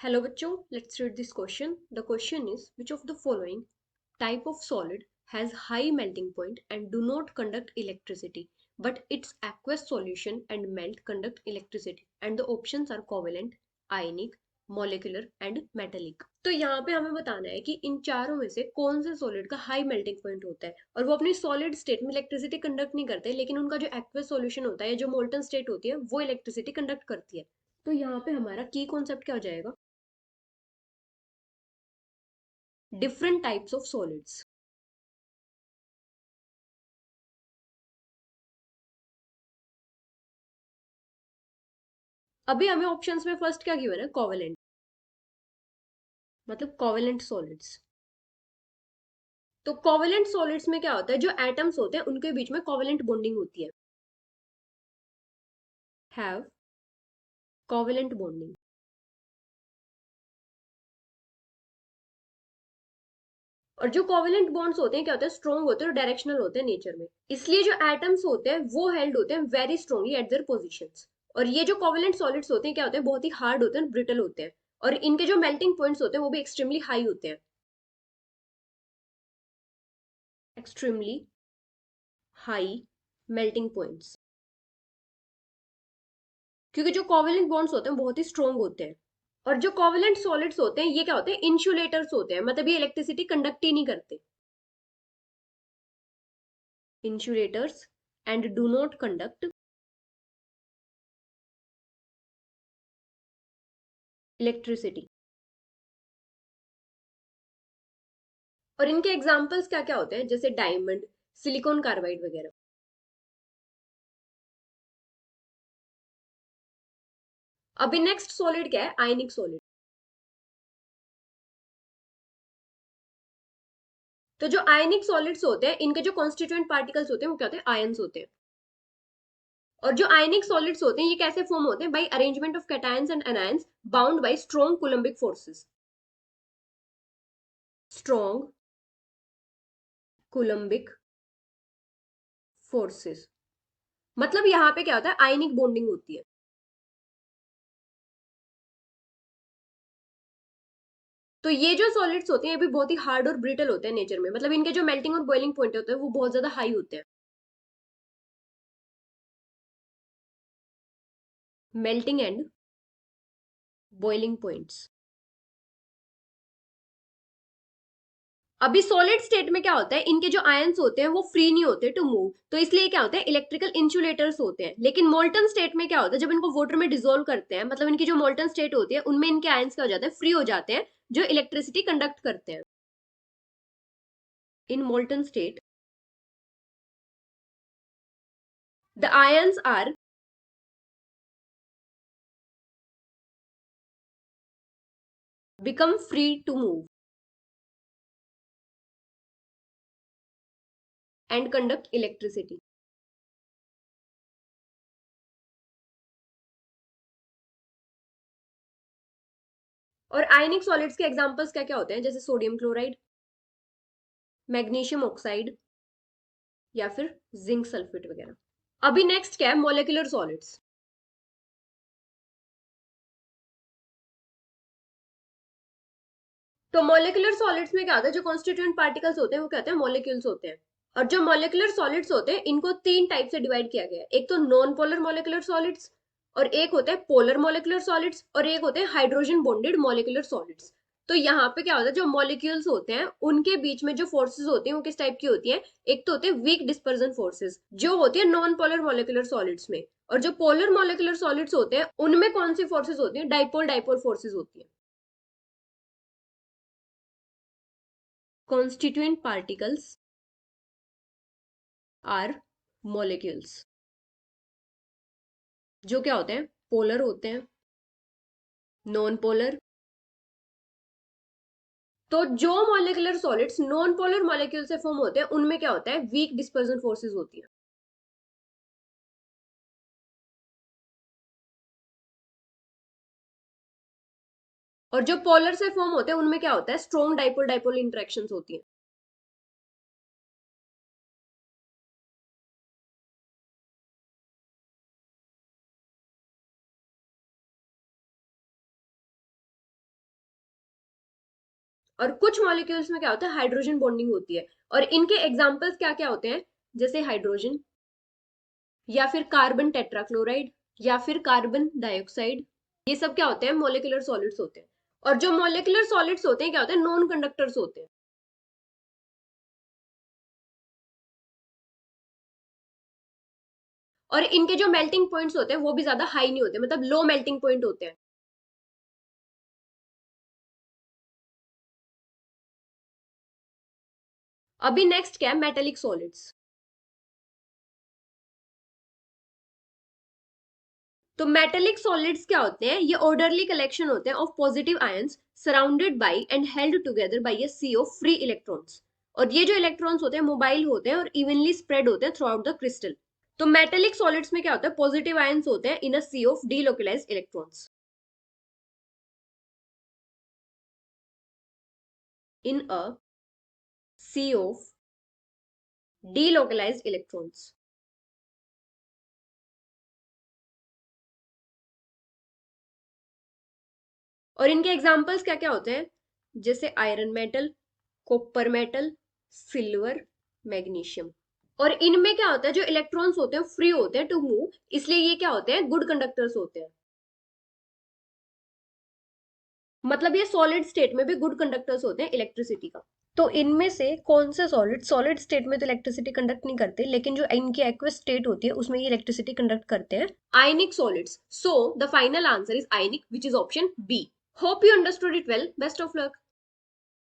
Hello बच्चों, let's read this question. The question is, which of the following type of solid has high melting point and do not conduct electricity, but its aqueous solution and melt conduct electricity? And the options are covalent, ionic, molecular and metallic. तो यहाँ पे हमें बताना है कि इन चारों में से कौन से सॉलिड का हाई मेल्टिंग पॉइंट होता है और वो अपनी सॉलिड स्टेट में इलेक्ट्रिसिटी कंडक्ट नहीं करते, लेकिन उनका जो एक्वस सॉल्यूशन होता है या जो मोल्टन स्टेट होती है वो इलेक्ट्रिसिटी कंडक्ट करती है। तो यहाँ पे हमारा की कॉन्सेप्ट क्या हो जाएगा? Different types of solids. अभी हमें ऑप्शंस में फर्स्ट क्या गिवन है? कोवेलेंट, मतलब कोवेलेंट सॉलिड्स। तो कोवेलेंट सॉलिड्स में क्या होता है? जो एटम्स होते हैं उनके बीच में कोवेलेंट बॉन्डिंग होती है, हैव कोवेलेंट बॉन्डिंग। और जो कोवेलेंट बॉन्ड्स होते हैं क्या होते हैं? स्ट्रॉन्ग होते हैं और डायरेक्शनल होते हैं नेचर में, इसलिए जो एटम्स होते हैं वो हेल्ड होते हैं very strongly eight there positions. और ये जो कोवेलेंट सॉलिड्स होते हैं क्या होते हैं? बहुत ही हार्ड होते हैं, ब्रिटल होते हैं, और इनके जो मेल्टिंग पॉइंट्स होते हैं वो भी एक्सट्रीमली हाई होते हैं, एक्सट्रीमली हाई मेल्टिंग पॉइंट्स। क्योंकि जो कोवेलेंट बॉन्ड्स होते हैं बहुत ही स्ट्रॉन्ग होते हैं। और जो कोवेलेंट सॉलिड्स होते हैं ये क्या होते हैं? इंसुलेटर्स होते हैं, मतलब ये इलेक्ट्रिसिटी कंडक्ट ही नहीं करते। Insulators and do not conduct electricity. और इनके एग्जांपल्स क्या क्या होते हैं? जैसे डायमंड, सिलिकॉन कार्बाइड वगैरह। अभी नेक्स्ट सॉलिड क्या है? आयनिक सॉलिड। तो जो आयनिक सॉलिड्स होते हैं इनके जो कॉन्स्टिट्यूएंट पार्टिकल्स होते हैं वो क्या होते हैं? आयंस होते हैं। और जो आयनिक सॉलिड्स होते हैं ये कैसे फॉर्म होते हैं? By arrangement of cations and anions bound by strong coulombic forces. Strong coulombic forces, मतलब यहाँ पे क्या होता है? आयनिक बॉन्डिंग होती है। तो ये जो सॉलिड्स होते हैं ये भी बहुत ही हार्ड और ब्रिटल होते हैं नेचर में, मतलब इनके जो मेल्टिंग और बॉइलिंग पॉइंट होते हैं वो बहुत ज्यादा हाई होते हैं। Melting and boiling points. अभी सॉलिड स्टेट में क्या होता है? इनके जो आयंस होते हैं वो फ्री नहीं होते टू मूव, तो इसलिए क्या होता है? इलेक्ट्रिकल इंसुलेटर्स होते हैं। लेकिन मोल्टन स्टेट में क्या होता है? जब इनको वाटर में डिसोल्व करते हैं, मतलब इनकी जो मोल्टन स्टेट होती है उनमें इनके आयंस क्या हो जाते हैं? फ्री हो जाते हैं, जो इलेक्ट्रिसिटी कंडक्ट करते हैं। In molten state the ions are become free to move and conduct electricity. और आयनिक सॉलिड्स के एग्जांपल्स क्या क्या होते हैं? जैसे सोडियम क्लोराइड, मैग्नीशियम ऑक्साइड या फिर जिंक सल्फेट वगैरह। अभी नेक्स्ट क्या है? Molecular solids. तो मोलिकुलर सॉलिड्स में क्या होता है? जो कॉन्स्टिट्यूएंट पार्टिकल्स होते हैं वो क्या होते हैं? मॉलिक्यूल्स होते हैं। और जो मोलिकुलर सॉलिड्स होते हैं इनको तीन टाइप से डिवाइड किया गया है। एक तो नॉन पोलर मोलिकुलर सॉलिड्स, और एक होता है पोलर मोलिकुलर सॉलिड्स, और एक होते हैं हाइड्रोजन बॉन्डेड मोलिकुलर सॉलिड्स। तो यहाँ पे क्या होता है? जो मॉलिक्यूल्स होते हैं उनके बीच में जो फोर्सेस होती हैं वो किस टाइप की होती है? एक तो होते हैं वीक डिस्पर्जन फोर्सेस, जो होती है नॉन पोलर मोलिकुलर सॉलिड्स में। और जो पोलर मोलिकुलर सॉलिड्स होते हैं उनमें कौन सी फोर्सेस होती है? डाइपोल डाइपोल फोर्सेस होती है। कॉन्स्टिट्यूएंट पार्टिकल्स आर मोलिक्यूल्स, जो क्या होते हैं? पोलर होते हैं, नॉन पोलर। तो जो molecular solids non polar molecule से फॉर्म होते हैं उनमें क्या होता है? वीक डिस्पर्जन फोर्सेस होती है। और जो पोलर से फॉर्म होते हैं उनमें क्या होता है? स्ट्रॉन्ग डाइपोल डाइपोल इंटरेक्शंस होती है। और कुछ मॉलिक्यूल्स में क्या होता है, हाइड्रोजन बॉन्डिंग होती है। और इनके एग्जाम्पल्स क्या क्या होते हैं, जैसे हाइड्रोजन, या फिर कार्बन टेट्राक्लोराइड, या फिर कार्बन डाइऑक्साइड। ये सब क्या होते हैं, मोलिकुलर सॉलिड्स होते हैं। और जो मोलिकुलर सॉलिड्स होते हैं क्या होते हैं, नॉन कंडक्टर्स होते हैं। और इनके जो मेल्टिंग पॉइंट्स होते हैं वो भी ज्यादा हाई नहीं होते, मतलब लो मेल्टिंग पॉइंट होते हैं। अभी नेक्स्ट क्या है, मेटेलिक सॉलिड्स। तो मेटेलिक सॉलिड्स क्या होते हैं, ये ऑर्डरली कलेक्शन होते हैं of positive ions surrounded by and held together by a sea of free electrons. और ये जो इलेक्ट्रॉन्स होते हैं मोबाइल होते हैं और इवनली स्प्रेड होते हैं थ्रू आउट द क्रिस्टल। तो मेटेलिक सॉलिड्स में क्या होता है, पॉजिटिव आयंस होते हैं in a sea of delocalised electrons, in a sea of delocalised electrons. और इनके एग्जाम्पल्स क्या क्या होते हैं, जैसे iron metal, copper metal, silver, magnesium. और इनमें क्या होता है, जो इलेक्ट्रॉन्स होते हैं फ्री होते हैं टू मूव, इसलिए ये क्या होते हैं, गुड कंडक्टर्स होते हैं। मतलब ये सॉलिड स्टेट में भी गुड कंडक्टर्स होते हैं इलेक्ट्रिसिटी का। तो इनमें से कौन से सॉलिड, सॉलिड स्टेट में तो इलेक्ट्रिसिटी कंडक्ट नहीं करते, लेकिन जो इनकी एक्वस स्टेट होती है उसमें ये इलेक्ट्रिसिटी कंडक्ट करते हैं, ionic solids. So the final answer is ionic, which is option B. Hope you understood it well, best of luck.